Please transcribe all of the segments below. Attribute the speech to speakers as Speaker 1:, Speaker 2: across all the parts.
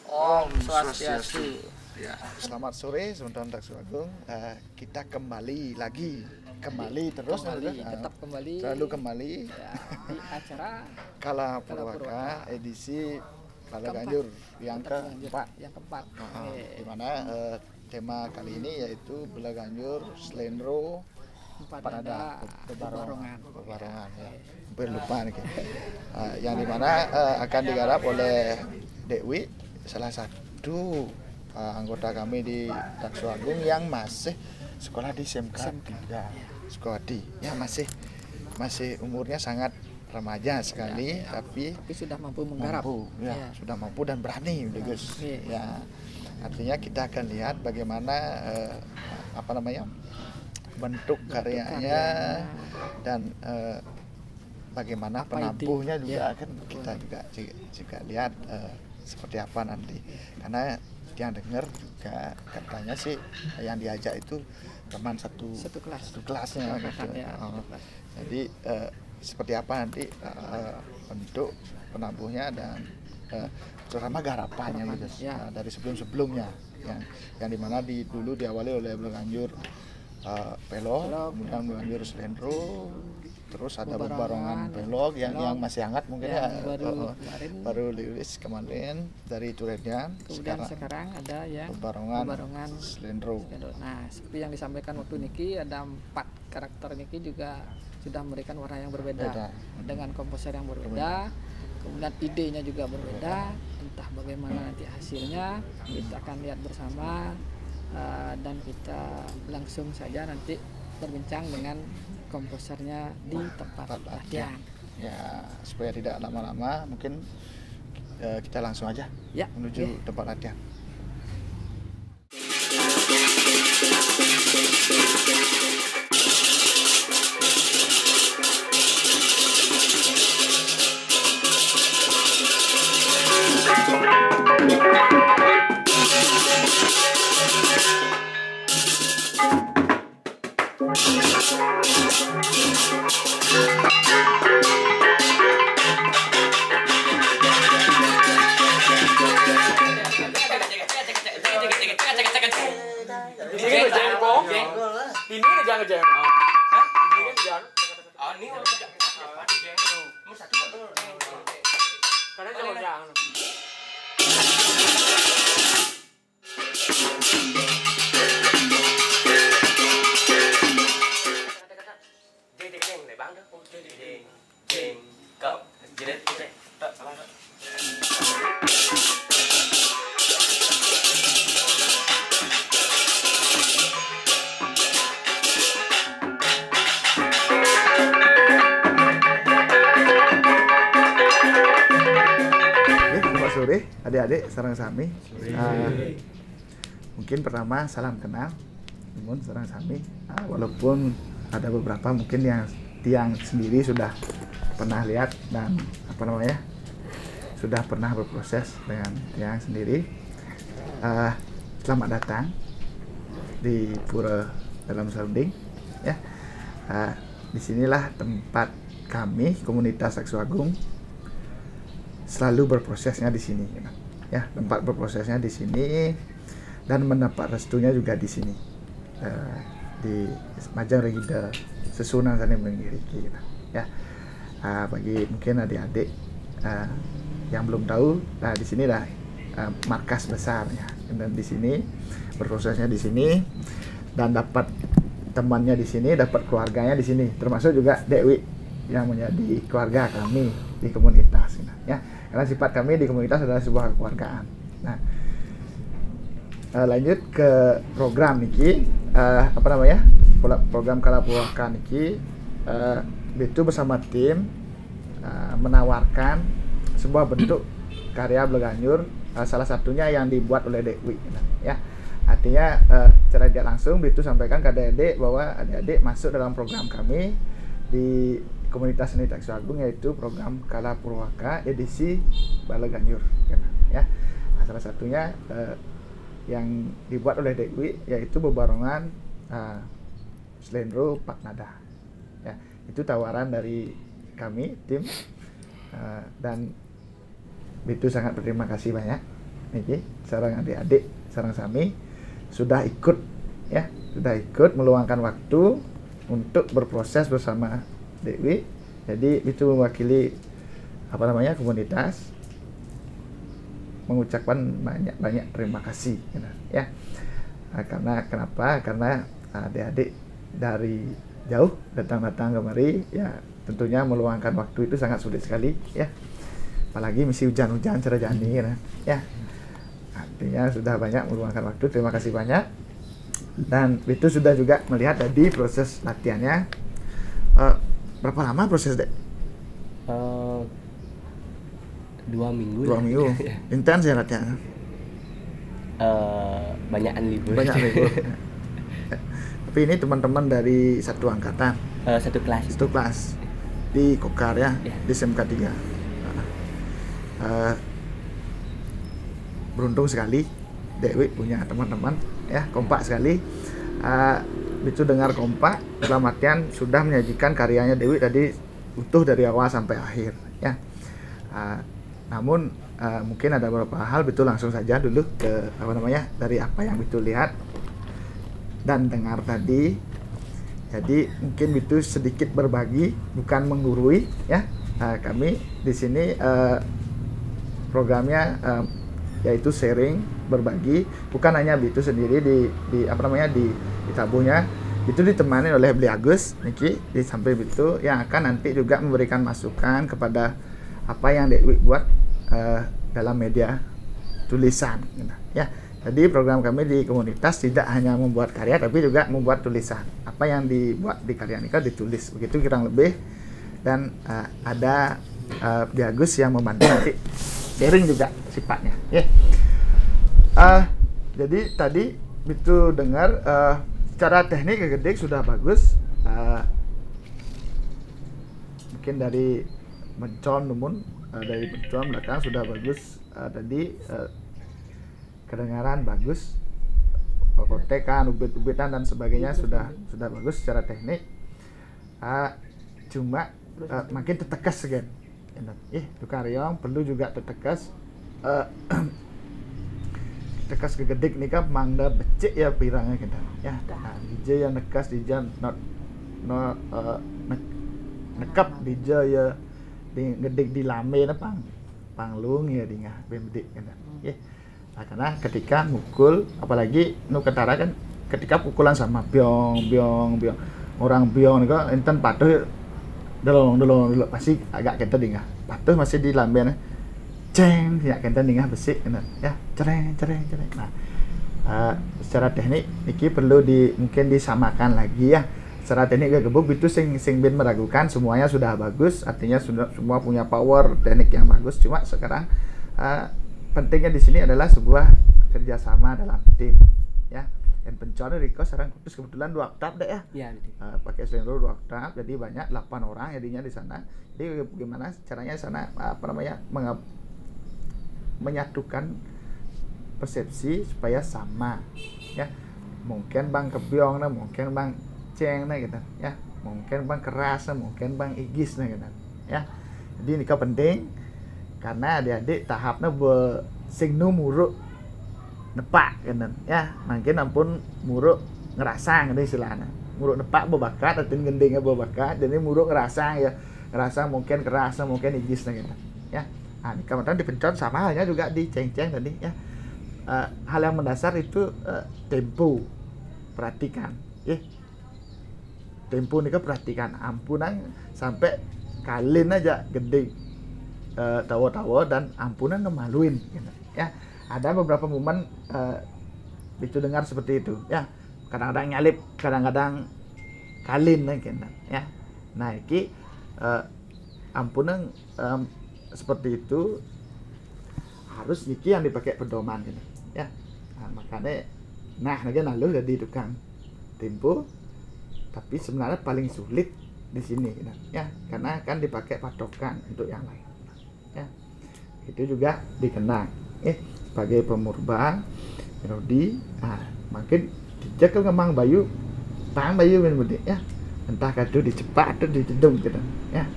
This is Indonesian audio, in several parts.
Speaker 1: Om Swastiastu.
Speaker 2: Ya, selamat sore teman-teman Taksuagung. Kita kembali terus
Speaker 1: Tetap kembali
Speaker 2: selalu kembali
Speaker 1: ya, di acara
Speaker 2: Kala Purwaka edisi Balaganjur yang keempat. Di mana tema kali ini yaitu Balaganjur Slendro Panada Bebarongan ya. Hampir lupa nih. Yang dimana akan digarap oleh Dewi, salah satu anggota kami di Taksuagung yang masih sekolah di SMK. Ya, sekolah di ya masih umurnya sangat remaja sekali, tapi
Speaker 1: sudah mampu menggarap.
Speaker 2: Sudah mampu dan berani, Gus. Ya, artinya kita akan lihat bagaimana bentuk karyanya dan bagaimana penampuhnya juga akan kita juga lihat seperti apa nanti, karena yang dengar juga katanya sih yang diajak itu teman satu kelasnya gitu. Jadi seperti apa nanti bentuk penampuhnya dan terutama garapannya gitu dari sebelumnya yang dimana dulu diawali oleh Balaganjur Pelog, kemudian Balaganjur Slendro, terus ada Bebarongan Pelog yang masih hangat mungkin baru rilis kemarin dari Turedian.
Speaker 1: Sekarang ada yang
Speaker 2: Bebarongan Slendro.
Speaker 1: Nah, seperti yang disampaikan waktu niki, ada 4 karakter niki juga sudah memberikan warna yang berbeda dengan komposer yang berbeda. Kemudian idenya juga berbeda. Entah bagaimana nanti hasilnya kita akan lihat bersama. Dan kita langsung saja nanti berbincang dengan komposernya di tempat latihan.
Speaker 2: Ya, supaya tidak lama-lama, mungkin kita langsung aja menuju tempat latihan. Sore adik-adik sareng sami. Mungkin pertama salam kenal, namun sareng sami. Walaupun ada beberapa mungkin yang tiang sendiri sudah pernah lihat dan sudah pernah berproses dengan tiang sendiri. Selamat datang di Pura Dalam Serunding. Ya, disinilah tempat kami komunitas Taksuagung selalu berprosesnya di sini, ya, tempat berprosesnya di sini dan mendapat restunya juga di sini, di Majang Regida Sesunan Sani Menggiriki, ya. Bagi mungkin adik-adik yang belum tahu, di sini lah markas besarnya, dan di sini berprosesnya di sini dan dapat temannya di sini, dapat keluarganya di sini, termasuk juga Dewi yang menjadi keluarga kami di komunitas, ya. Karena sifat kami di komunitas adalah sebuah kekeluargaan. Nah, lanjut ke program niki, program Kala Purwaka niki, itu bersama tim menawarkan sebuah bentuk karya Balaganjur, salah satunya yang dibuat oleh Dewi, ya. Artinya secara tidak langsung itu sampaikan ke adik-adik bahwa adik-adik masuk dalam program kami di komunitas seni Taksuagung, yaitu program Kala Purwaka edisi Balaganjur, ya. Salah satunya yang dibuat oleh Dewi yaitu Bebarongan Slendro Panada, ya. Itu tawaran dari kami tim, dan itu sangat berterima kasih banyak niki sareng adik-adik sareng sami sudah ikut ya, sudah ikut meluangkan waktu untuk berproses bersama Dewi. Jadi itu mewakili komunitas mengucapkan banyak terima kasih ya. Karena kenapa? Karena adik-adik dari jauh datang kemari ya, tentunya meluangkan waktu itu sangat sulit sekali ya. Apalagi misi hujan-hujan cerah jani ya. Artinya sudah banyak meluangkan waktu, terima kasih banyak. Dan itu sudah juga melihat tadi proses latihannya. Berapa lama proses, Dek?
Speaker 3: 2 minggu.
Speaker 2: 2 minggu. Intens ya latihannya?
Speaker 3: Banyakan libur.
Speaker 2: Tapi ini teman-teman dari satu angkatan?
Speaker 3: Satu kelas.
Speaker 2: Di Kokar ya? Di SMK 3. Beruntung sekali Dewi punya teman-teman ya, kompak sekali. Itu dengar kompak dalam artian sudah menyajikan karyanya Dewi tadi utuh dari awal sampai akhir ya. Namun mungkin ada beberapa hal betul langsung saja dulu ke dari apa yang betul lihat dan dengar tadi. Jadi mungkin itu sedikit berbagi, bukan menggurui ya. Kami di sini programnya yaitu sharing, berbagi, bukan hanya itu sendiri di tabuhnya. Itu ditemani oleh Beli Agus niki di samping itu yang akan nanti juga memberikan masukan kepada apa yang Dewi buat dalam media tulisan ya. Jadi program kami di komunitas tidak hanya membuat karya tapi juga membuat tulisan. Apa yang dibuat di karya ini kan ditulis, begitu kurang lebih. Dan ada Beli Agus yang membantu nanti sharing juga sifatnya ya. Jadi tadi itu dengar secara teknik gede sudah bagus. Mungkin dari mencon dari mencon belakang sudah bagus. Tadi kedengaran bagus, kotekan, ubit-ubitan dan sebagainya sudah bagus secara teknik. Cuma makin tetekas segan. Itu karyong perlu juga tetekas. Tekas kegedik nih kan mangda becek ya pirangnya kita ya. DJ yang nekas DJ nekap DJ ya di gedik di lame na panglung ya di ngah bemedik kan ya. Karena ketika mukul apalagi nu ketara kan ketika pukulan sama biong orang biong nih kan enten patuh delong pasti agak kita di ngah patuh masih di lambe ceng ya kita dengar besi ya cereng. Nah secara teknik ini perlu mungkin disamakan lagi ya. Secara teknik gebuk itu sing ben meragukan, semuanya sudah bagus, artinya sudah semua punya power teknik yang bagus. Cuma sekarang pentingnya di sini adalah sebuah kerjasama dalam tim ya. Dan penconnya Riko sekarang khusus kebetulan 2 oktav deh ya. Pakai slender 2 oktav, jadi banyak 8 orang jadinya di sana. Jadi bagaimana caranya di sana menyatukan persepsi supaya sama ya. Mungkin bang kebiong nah, mungkin bang ceng nah gitu ya, mungkin bang keras nah, mungkin bang igis nah gitu ya. Jadi ini penting karena adik-adik tahapnya sing nu muruk nepak gitu ya. Mungkin ampun muruk ngerasa gitu istilahnya, muruk nepak bakat atau gendingnya bakat, jadi muruk ngerasa ya, ngerasa mungkin keras mungkin igis nah gitu ya. Nah, kemudian dipencet sama halnya juga di ceng-ceng tadi ya. Hal yang mendasar itu tempo, perhatikan ya. Tempo ini perhatikan, ampunan sampai kalin aja gede tawa-tawa dan ampunan ngemaluin gitu, ya. Ada beberapa momen itu dengar seperti itu ya. Kadang-kadang nyalip, kadang-kadang kalin gitu ya. Nah, ini ampunan seperti itu harus niki yang dipakai pedoman gitu ya. Makanya lagi lalu jadi tukang tempo, tapi sebenarnya paling sulit di sini gitu ya, karena kan dipakai patokan untuk yang lain ya. Itu juga dikenang sebagai pemurba melodi. Makin dijak ngemang bayu tang bayu bener ya, entah kado dicepat atau dicedung gitu ya.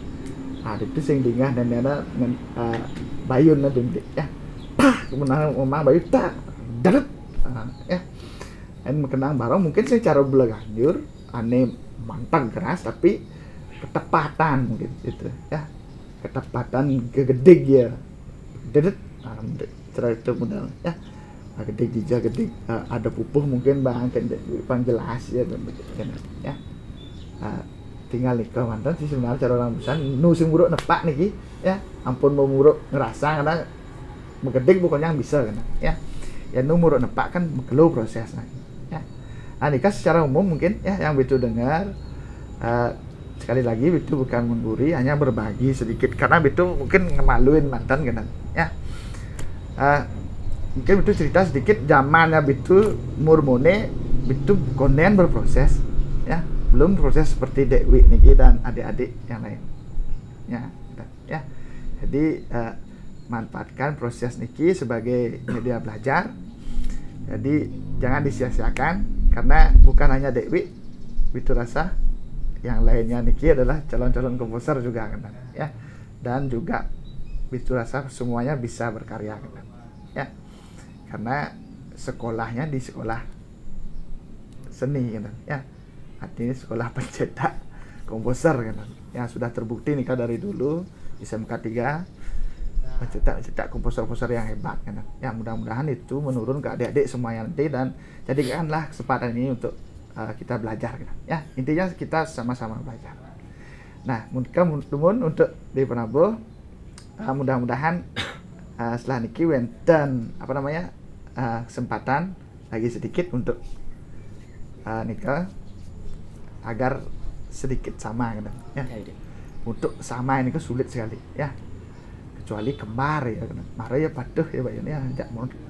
Speaker 2: Itu sing dingah dan ada bayun na dundik ya. pah kemenangan memang bayu tak dadet ya dan mengenang barang mungkin secara belaganjur ane mantap keras tapi ketepatan mungkin itu ya ketepatan gegedeg ya dedet cara itu modal ya gede dija gede ada pupuh mungkin bang kan jelas ya ya tinggal nikah mantan sih sebenarnya cara orang busan nu sing buruk nepak niki ya ampun mau muruk ngerasa karena megedeg bukannya yang bisa kan ya nu muruk nepak kan megelo prosesnya ya nikah secara umum mungkin ya yang begitu dengar sekali lagi itu bukan mengguri hanya berbagi sedikit karena itu mungkin ngemaluin mantan kan ya mungkin itu cerita sedikit zamannya itu murmone itu konen berproses ya belum proses seperti Dewi Niki dan adik-adik yang lain ya jadi manfaatkan proses Niki sebagai media belajar jadi jangan disia-siakan karena bukan hanya Dewi itu rasa yang lainnya Niki adalah calon-calon komposer juga kan ya dan juga itu rasa semuanya bisa berkarya kan ya karena sekolahnya di sekolah seni kan ya artinya sekolah pencetak komposer kan yang sudah terbukti nih dari dulu di SMK 3 mencetak komposer-komposer yang hebat kan ya mudah-mudahan itu menurun ke adik-adik semuanya nanti dan jadikanlah kesempatan ini untuk kita belajar kan ya intinya kita sama-sama belajar. Nah mungkin untuk di Penabo mudah-mudahan setelah niki wenten kesempatan lagi sedikit untuk nikah agar sedikit sama kan ya. Untuk sama ini kan sulit sekali ya kecuali kembar ya kan marah ya patuh ya bayarnya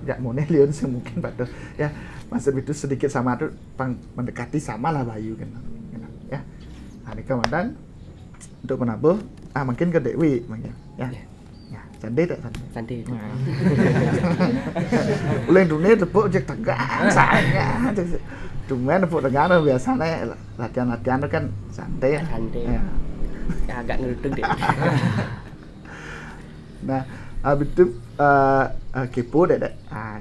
Speaker 2: jak mone liun semungkin patuh ya masa itu sedikit sama tuh mendekati sama lah bayu kan ya nikah mantan untuk Penabo mungkin ke Dewi mungkin ya Sandi tak Sandi. Ulang dunia tepuk cek tegang saya. Cuma tepuk tegang biasanya latihan-latihan kan santai ya.
Speaker 3: Ya, agak ngelutung deh.
Speaker 2: Nah, abis itu kepo deh.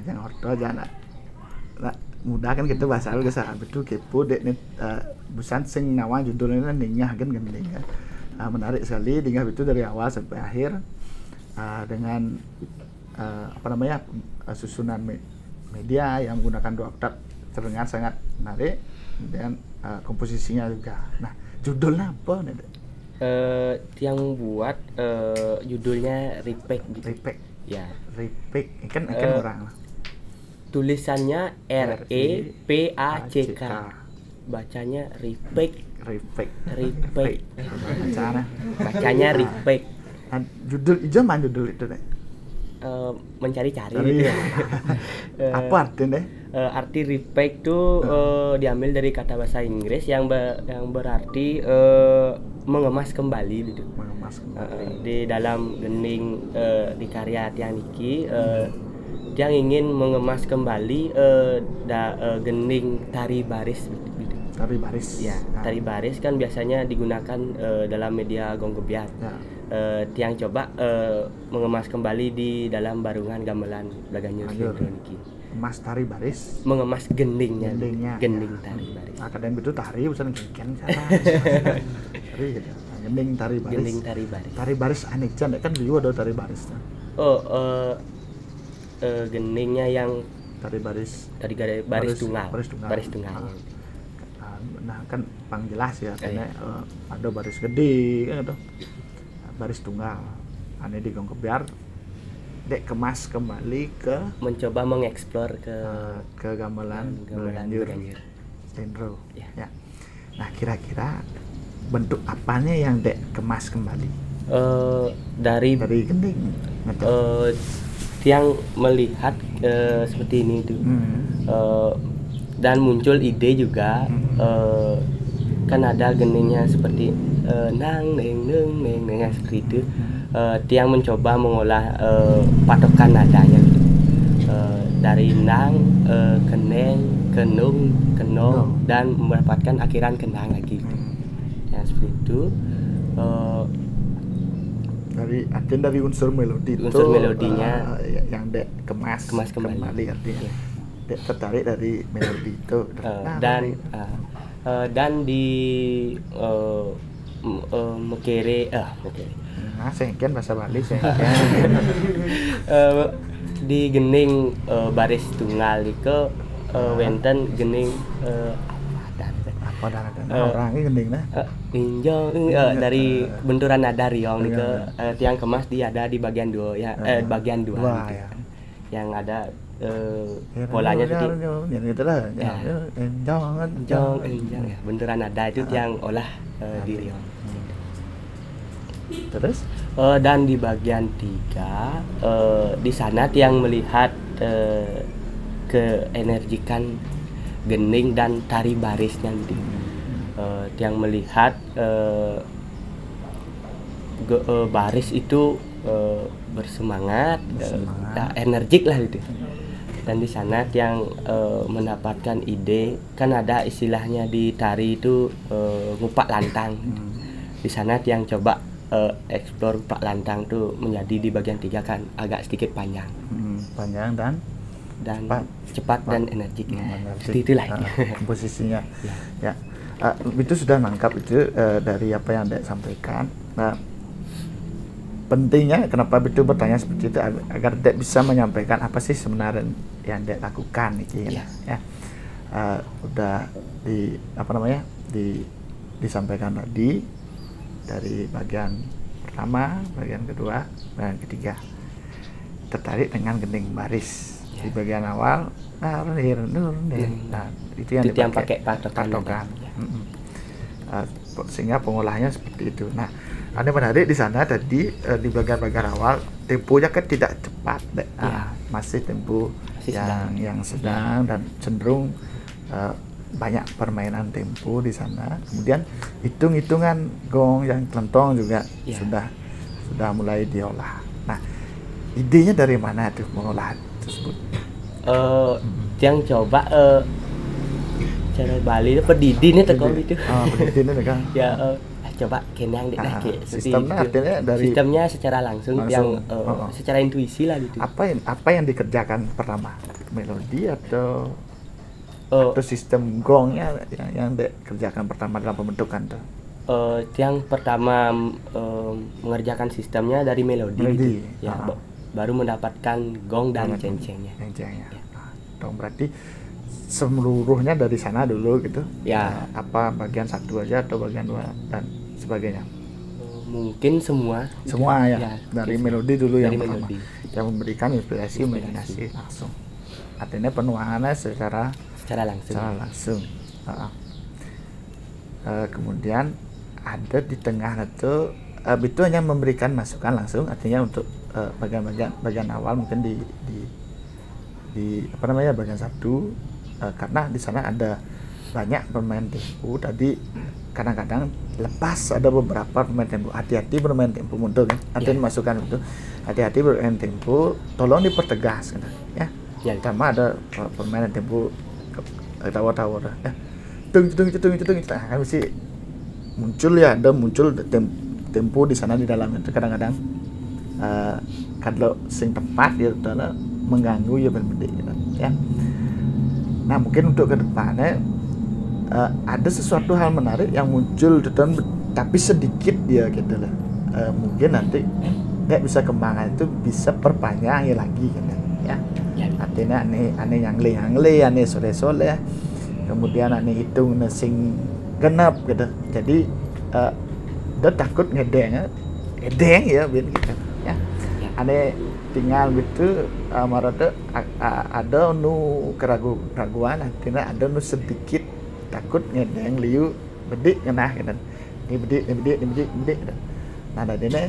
Speaker 2: Jangan orto jangan. Nah, mudah kan kita bahasa lu kesal. Abis itu kepo deh nih busan sing nawa judulnya ningah kan ningah. Menarik sekali ningah itu dari awal sampai akhir. Dengan susunan media yang menggunakan 2 oktav terdengar sangat menarik dan komposisinya juga. Nah judulnya apa nih?
Speaker 3: Yang buat judulnya Repack gitu.
Speaker 2: Repack
Speaker 3: ya
Speaker 2: Repack kan orang
Speaker 3: tulisannya REPACK bacanya Repack bacanya Repack.
Speaker 2: Judul itu mana judul itu deh?
Speaker 3: Mencari-cari
Speaker 2: gitu. Apa artinya?
Speaker 3: Arti repack itu diambil dari kata bahasa Inggris yang berarti mengemas kembali gitu.
Speaker 2: Mengemas kembali.
Speaker 3: Di dalam gening di karya Tiang Niki Tiang ingin mengemas kembali gening tari baris gitu.
Speaker 2: Tari baris.
Speaker 3: Ya, tari baris kan biasanya digunakan dalam media gonggobiat. Ya. Tiang coba mengemas kembali di dalam barungan gamelan Blaganyur Niki.
Speaker 2: Mengemas tari baris.
Speaker 3: Mengemas gendingnya. Gending
Speaker 2: ya.
Speaker 3: Tari baris.
Speaker 2: Kadang itu tari bukan kengken cara. Tari gitu. Gending tari baris.
Speaker 3: Gending tari baris.
Speaker 2: Tari baris aneh can kan dulu ada tari baris.
Speaker 3: Gendingnya yang
Speaker 2: tari baris.
Speaker 3: Baris tunggal. Baris tunggal.
Speaker 2: Nah kan pang jelas ya karena ada baris gede kan itu. Baris tunggal aneh di Gonggobiar dek kemas kembali ke
Speaker 3: mencoba mengeksplor
Speaker 2: ke gamelan Blaganyur Stenro ya. Nah kira-kira bentuk apanya yang dek kemas kembali
Speaker 3: dari
Speaker 2: gending
Speaker 3: Tiang melihat seperti ini tuh dan muncul ide juga kan ada geningnya seperti nang neng seperti itu. Tiang mencoba mengolah patokan nadanya gitu. Dari nang, keneng, kenung, kenong dan mendapatkan akhiran kenang lagi gitu. Ya seperti itu.
Speaker 2: dari unsur melodi
Speaker 3: unsur melodinya
Speaker 2: yang dek kemas kembali artinya dek tertarik dari melodi itu
Speaker 3: dan di mekere
Speaker 2: sengken bahasa Bali
Speaker 3: di gening baris tunggal ke wenten gening
Speaker 2: orang ini gening nah
Speaker 3: injong dari benturan nada riong ke tiang kemas ada di bagian dua ya bagian dua gitu.
Speaker 2: Ya.
Speaker 3: Yang ada polanya seperti
Speaker 2: yang itulah
Speaker 3: injong ya benturan nada itu tiang olah di riong.
Speaker 2: Terus
Speaker 3: dan di bagian 3 di sana tiang melihat keenergikan gening dan tari baris nanti yang melihat baris itu bersemangat, energik lah gitu. Dan di sana yang mendapatkan ide, kan ada istilahnya di tari itu ngupak lantang. Di sana yang coba eksplor ngupak lantang tuh menjadi di bagian 3 kan agak sedikit panjang.
Speaker 2: Panjang dan
Speaker 3: cepat dan energik seperti itulah
Speaker 2: posisinya ya. Itu sudah nangkap itu dari apa yang Dek sampaikan. Nah, pentingnya kenapa itu bertanya seperti itu agar Dek bisa menyampaikan apa sih sebenarnya yang Dek lakukan ya. Udah disampaikan tadi dari bagian pertama, bagian kedua, bagian ketiga tertarik dengan gening baris. Di bagian awal itu yang pakai patokan. Sehingga pengolahnya seperti itu. Nah, ada menarik di sana tadi di bagian awal temponya kan tidak cepat, masih tempo yang sedang dan cenderung banyak permainan tempo di sana. Kemudian hitung-hitungan gong yang kelentong juga sudah mulai diolah. Nah, idenya dari mana tuh mengolah tersebut?
Speaker 3: Yang coba cara Bali itu pedidin itu kok gitu.
Speaker 2: Pedidin itu kan.
Speaker 3: Ya coba kenang deh
Speaker 2: sistemnya artinya dari
Speaker 3: sistemnya secara langsung. Yang secara intuisi lah gitu.
Speaker 2: Apa yang dikerjakan pertama? Melodi atau sistem gongnya yang dikerjakan pertama dalam pembentukan tuh?
Speaker 3: Yang pertama mengerjakan sistemnya dari melodi. Gitu. Ya, baru mendapatkan gong dan cencengnya.
Speaker 2: Dong berarti seluruhnya dari sana dulu gitu.
Speaker 3: Ya.
Speaker 2: Apa bagian 1 aja atau bagian 2 dan sebagainya?
Speaker 3: Mungkin semua
Speaker 2: ya. Dari melodi dulu yang pertama.
Speaker 3: Melodi.
Speaker 2: Yang memberikan inspirasi langsung. Artinya penuangannya secara langsung. Kemudian ada di tengah itu hanya memberikan masukan langsung, artinya untuk bagian awal mungkin di bagian 1 karena di sana ada banyak pemain tempo. Tadi kadang-kadang lepas ada beberapa pemain tempo, hati-hati bermain tempo muncul kan, artinya masukan itu hati-hati bermain tempo, tolong dipertegas kan ya. Pertama ada pemain tempo tawar-tawar ya, tung kan mesti muncul tempo di sana di dalam itu kadang-kadang kalau sing tepat ya adalah mengganggu ya berbeda gitu, ya. Nah mungkin untuk kedepannya ada sesuatu hal menarik yang muncul tapi sedikit dia gitu lah. Mungkin nanti nggak bisa kembangkan itu bisa perpanjang lagi gitu ya. Artinya aneh yang le aneh sole kemudian aneh hitung sing genap gitu. Jadi dia takut ngedeng ya gitu ya. Aneh tinggal gitu marada ada keraguan artinya ada sedikit takut ngedeng liu bedik ngenah gitu. Ini bedik gitu. Nah dari ini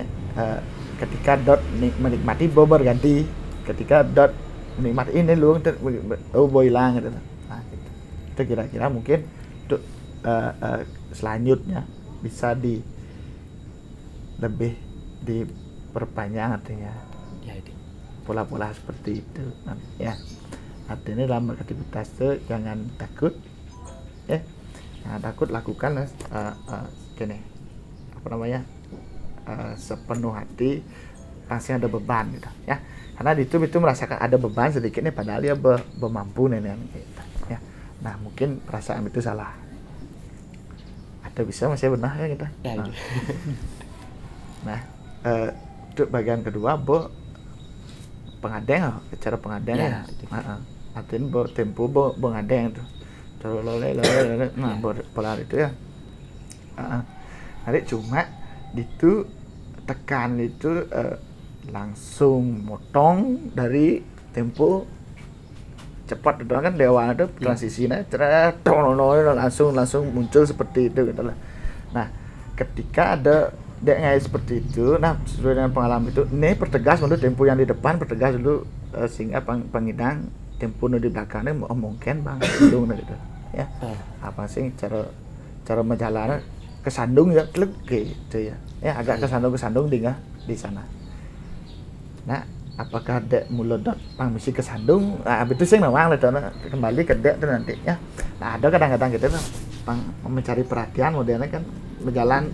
Speaker 2: ketika dot menikmati bober ganti, ketika dot menikmati ini lu boilang gitu. Nah itu kira-kira mungkin untuk selanjutnya bisa lebih diperpanjang artinya pola-pola seperti itu ya. Artinya dalam beraktivitas itu jangan takut jangan takut, lakukan sepenuh hati, pasti ada beban gitu ya. Karena itu merasakan ada beban sedikit nih, padahal dia bermampu nih gitu, ya. Nah mungkin perasaan itu salah. Ada bisa masih benar ya kita. Nah untuk bagian kedua pengadeng, cara pengadeng ya. Artinya tempo pengadeng tuh. Nah pola itu ya. Nanti cuma itu tekan itu langsung motong dari tempo cepat itu kan dewa itu transisinya langsung muncul seperti itu gitu lah. Nah ketika ada dia seperti itu, nah sesuai dengan pengalaman itu ini pertegas dulu tempo yang di depan, pertegas dulu sehingga pengidang tempo di belakangnya mungkin bang belum gitu ya. Apa sih cara menjalani kesandung ya klik gitu ya. Agak kesandung di sana. Nah, apakah dek mulut pang misi kesandung? Itu sih nawang lah kembali ke dek itu nanti ya. Nah, ada kadang-kadang gitu pang mencari perhatian modelnya kan berjalan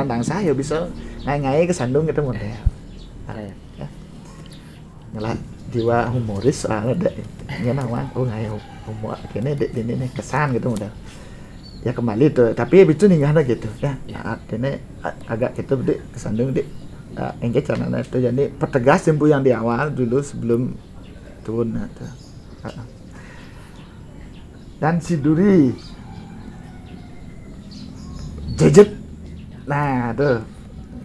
Speaker 2: bangsa ya bisa ngai-ngai kesandung gitu model. Ya. Ngelah jiwa humoris soalnya dek nya nawang ngai humor kene dek ini kesan gitu model. Ya kembali tuh, tapi itu ninggah gitu ya. Artinya agak gitu dek kesandung dek. Engage caranya itu jadi pertegas tempo yang di awal dulu sebelum turun itu. Dan si duri jejet, nah tuh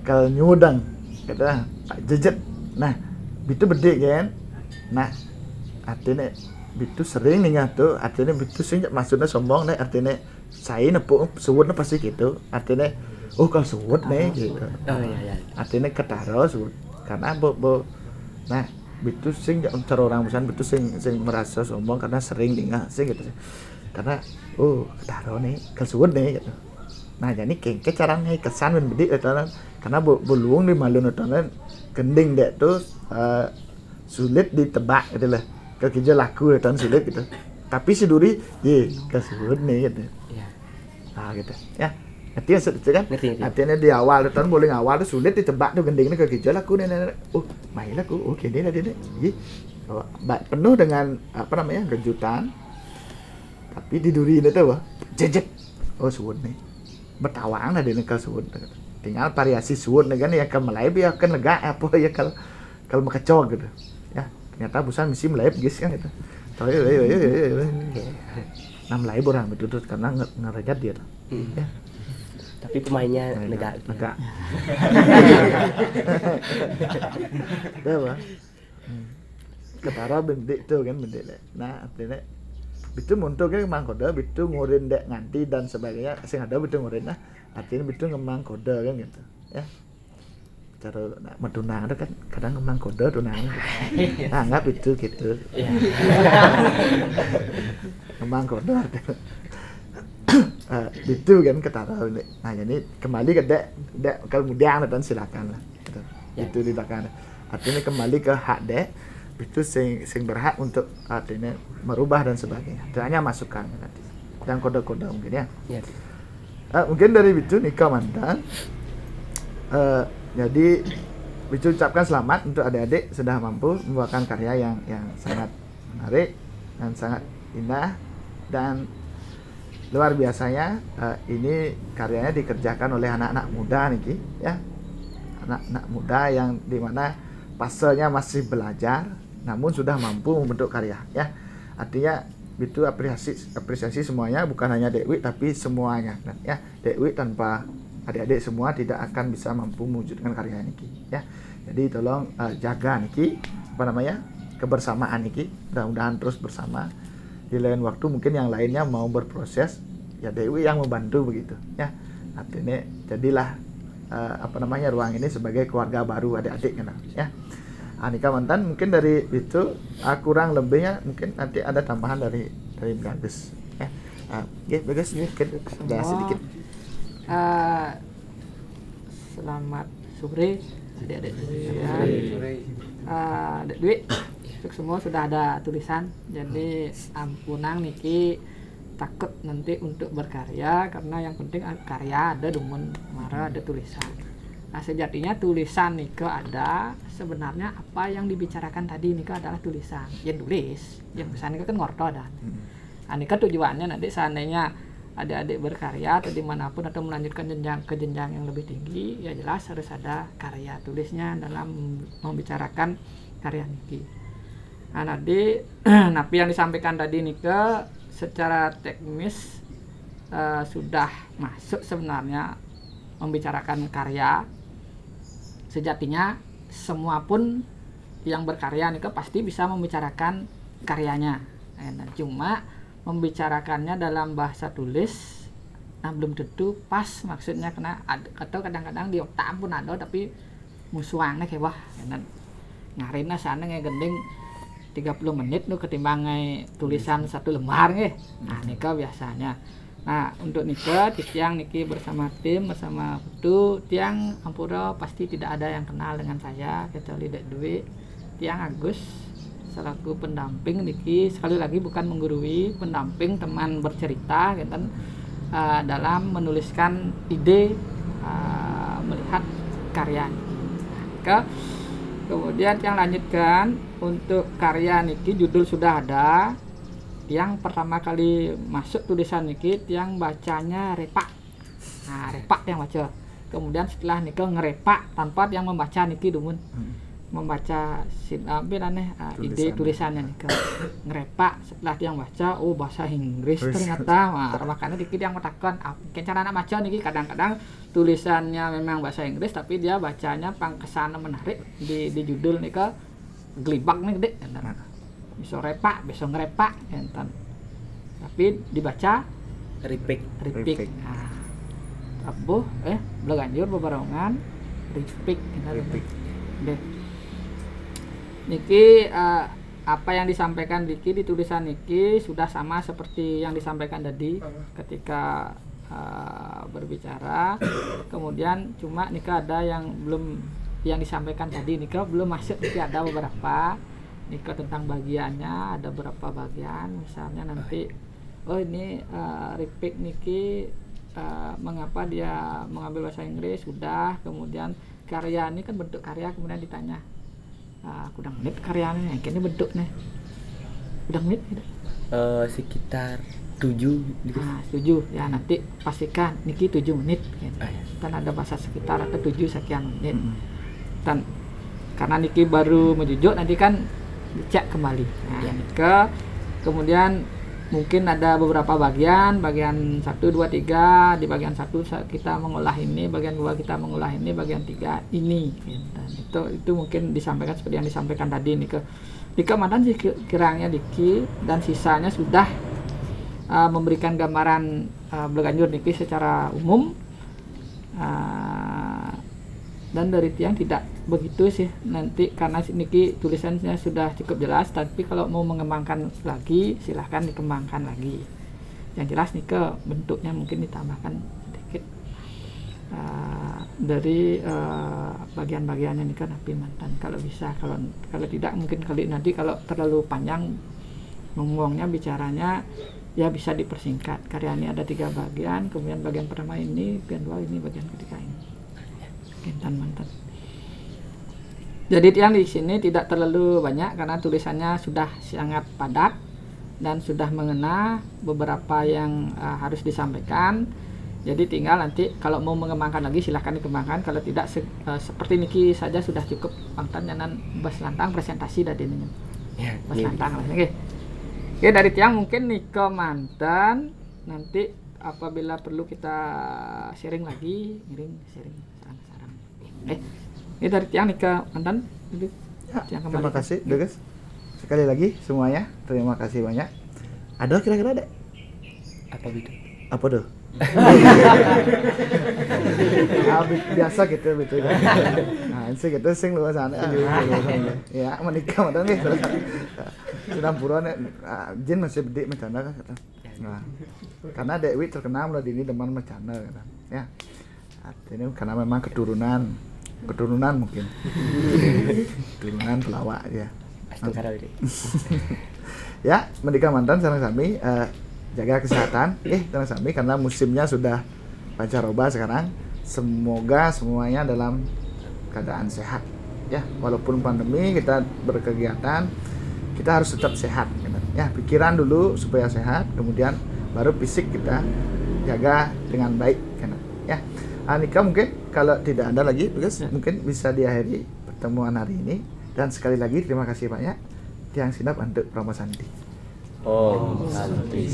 Speaker 2: kalau nyudang kata jejet, nah itu beda kan, nah artinya itu sering nih tuh, artinya itu sih maksudnya sombong nih, artinya saya nepuk suwutnya pasti gitu, artinya kalau suwut nih gitu. Artinya ketaro suwut karena nah itu sing cara orang busan itu sing merasa sombong karena sering dengar sing gitu. Karena ketaro nih kesuwut nih gitu. Nah jadi kayak caranya kesan bedik itu karena beluung di malun itu gending dek tuh sulit ditebak gitu lah. Kerja laku itu sulit gitu. Tapi si duri kesuwut nih gitu. Nah gitu ya. Ngerti kan? Artinya di awal itu boleh awal itu sulit ditebak tuh gendingnya ke gejol aku nenek. Mainlah aku, gini lah dia. Penuh dengan kejutan. Tapi di duri ini tuh jejet. Suwun nih. Bertawang lah dia kalau suwun. Tinggal variasi suwun kan ya kalau Melayu ya kan lega apa ya kalau mekecok gitu. Ya, ternyata busan mesti Melayu guys kan gitu. Tahu ya. Nah Melayu orang betul karena ngerejat dia tuh. Ya.
Speaker 3: Tapi pemainnya negak.
Speaker 2: Apa? Ketara bendik tuh kan bendik. Nah, artinya itu muncul kan memang kode, itu ngurin dek nganti dan sebagainya. Sing ada itu ngurin nah, artinya itu ngemang kode kan gitu. Ya. Cara medunang itu kan kadang ngemang kode tunang gitu. Nah, anggap itu gitu. Ngemang kode. Itu kan ketara. Nah jadi kembali ke dek kemudian dan silakan lah gitu. Itu di belakang artinya kembali ke hak dek itu sing berhak untuk artinya merubah dan sebagainya itu hanya masukan nanti dan kode-kode mungkin ya. Mungkin dari itu nikah mantan jadi Bicu ucapkan selamat untuk adik-adik sudah mampu membuahkan karya yang sangat menarik dan sangat indah dan luar biasanya. Ini karyanya dikerjakan oleh anak-anak muda nih ya, anak-anak muda yang dimana fasenya masih belajar namun sudah mampu membentuk karya ya. Artinya itu apresiasi semuanya, bukan hanya Dewi tapi semuanya kan ya. Dewi tanpa adik-adik semua tidak akan bisa mampu mewujudkan karya ini ya. Jadi tolong jaga niki kebersamaan niki, mudah-mudahan terus bersama. Di lain waktu mungkin yang lainnya mau berproses ya Dewi yang membantu begitu ya. Artinya jadilah ruang ini sebagai keluarga baru adik-adik kan ya. Nikah mantan mungkin dari itu kurang lebihnya mungkin nanti ada tambahan dari Bagus ya. Bagus mungkin ada sedikit.
Speaker 1: Selamat sore adik-adik Dek Dwi. Untuk semua sudah ada tulisan, jadi ampunang niki takut nanti untuk berkarya karena yang penting karya ada dumun mara ada tulisan. Nah, sejatinya tulisan Nike ada, sebenarnya apa yang dibicarakan tadi Nike adalah tulisan. Yang tulis, yang pesan Nike kan ngorto ada. Nah, Nike tujuannya nanti seandainya adik-adik berkarya atau dimanapun atau melanjutkan ke jenjang yang lebih tinggi, ya jelas harus ada karya tulisnya dalam membicarakan karya Nike. Nah, nanti napi yang disampaikan tadi Nike secara teknis sudah masuk sebenarnya membicarakan karya. Sejatinya semua pun yang berkarya Nike pasti bisa membicarakan karyanya. Nah, cuma membicarakannya dalam bahasa tulis, nah belum tentu pas maksudnya, kena atau kadang-kadang di otak pun ada tapi musuhnya kayak wah ngarina sana nge gending 30 menit nu ketimbang tulisan satu lembar nge. Nah, Nike biasanya. Nah, untuk Nike, tiang Niki bersama tim, bersama Putu, tiang Ampura pasti tidak ada yang kenal dengan saya kecuali Dek Dwi, tiang Agus selaku pendamping Niki, sekali lagi bukan menggurui, pendamping teman bercerita gitu, dalam menuliskan ide, melihat karya Niki. Kemudian yang lanjutkan untuk karya Niki, judul sudah ada. Yang pertama kali masuk tulisan Niki, yang bacanya repak. Nah, repak yang baca. Kemudian setelah Niki ngerepak tanpa yang membaca Niki dumun. Membaca ide tulisannya Niki. Ngerepak setelah yang baca, oh bahasa Inggris ternyata. Nah, makanya Niki yang metakon, cara anak baca Niki kadang-kadang tulisannya memang bahasa Inggris tapi dia bacanya pangkesana menarik di judul Niki gelibak nih gede. Besok repak, besok ngerepak, enten. Tapi dibaca
Speaker 3: Ripik.
Speaker 1: Nah, abuh, belaganjur bebarengan ripik. Deh. Niki apa yang disampaikan Niki di tulisan Niki sudah sama seperti yang disampaikan tadi ketika berbicara. Kemudian cuma Niki ada yang belum, yang disampaikan tadi Niki belum masuk, Niki ada beberapa. Niki tentang bagiannya ada berapa bagian, misalnya nanti ini Ripik Niki mengapa dia mengambil bahasa Inggris sudah, kemudian karya ini kan bentuk karya, kemudian ditanya kudang menit karyanya ini bentuk nih kudang menit gitu.
Speaker 3: Sekitar 7
Speaker 1: 7 ya, nanti pastikan Niki 7 menit gitu. Kan ada bahasa sekitar atau 7 sekian menit. Dan karena Niki baru menjujuk nanti kan dicek kembali. Nah, Niki kemudian mungkin ada beberapa bagian 1, 2, 3. Di bagian 1 kita mengolah ini, bagian 2 kita mengolah ini, bagian 3 ini. Gitu. Itu mungkin disampaikan seperti yang disampaikan tadi Niki mantan sih kiranya Niki, dan sisanya sudah memberikan gambaran Belaganjur Niki secara umum. Dan dari tiang tidak begitu sih nanti, karena Niki tulisannya sudah cukup jelas, tapi kalau mau mengembangkan lagi silahkan dikembangkan lagi. Yang jelas Niki bentuknya mungkin ditambahkan sedikit dari bagian-bagiannya Niki napi mantan kalau bisa, kalau tidak mungkin nanti kalau terlalu panjang ngomongnya bicaranya ya bisa dipersingkat. Karya ini ada 3 bagian, kemudian bagian pertama ini, bagian 2 ini, bagian ketiga ini. Mantan. Jadi yang di sini tidak terlalu banyak karena tulisannya sudah sangat padat dan sudah mengena beberapa yang harus disampaikan. Jadi tinggal nanti kalau mau mengembangkan lagi silahkan dikembangkan, kalau tidak seperti Niki saja sudah cukup. Mantan jangan bas lantang presentasi dari ini. Ya, bas lantang lagi. Oke, dari tiang mungkin Niki mantan, nanti apabila perlu kita sharing lagi, sharing. Ini dari tiang Niki mantan.
Speaker 2: Ya, terima kasih guys. Sekali lagi semuanya terima kasih banyak. Ada kira-kira ada? Apa tuh? Biasa gitu betul. Nah, ini gitu sing luar sana. Ya, menikah mantan nih. Sudah buruan jin masih gede bercanda kan kata. Nah, karena Dewi terkenal mulai dini teman bercanda kata. Ya. Ini karena memang keturunan mungkin. Keturunan pelawak ya. Ya, menikah mantan sareng sami jaga kesehatan sareng sami karena musimnya sudah pancaroba sekarang. semoga semuanya dalam keadaan sehat ya. Walaupun pandemi kita berkegiatan, kita harus tetap sehat ya. Pikiran dulu supaya sehat, kemudian baru fisik kita jaga dengan baik ya. Anika, mungkin kalau tidak ada lagi tugas, mungkin bisa diakhiri pertemuan hari ini. Dan sekali lagi terima kasih banyak Tiang Sinap untuk promo Santi.
Speaker 3: Oh, Santi.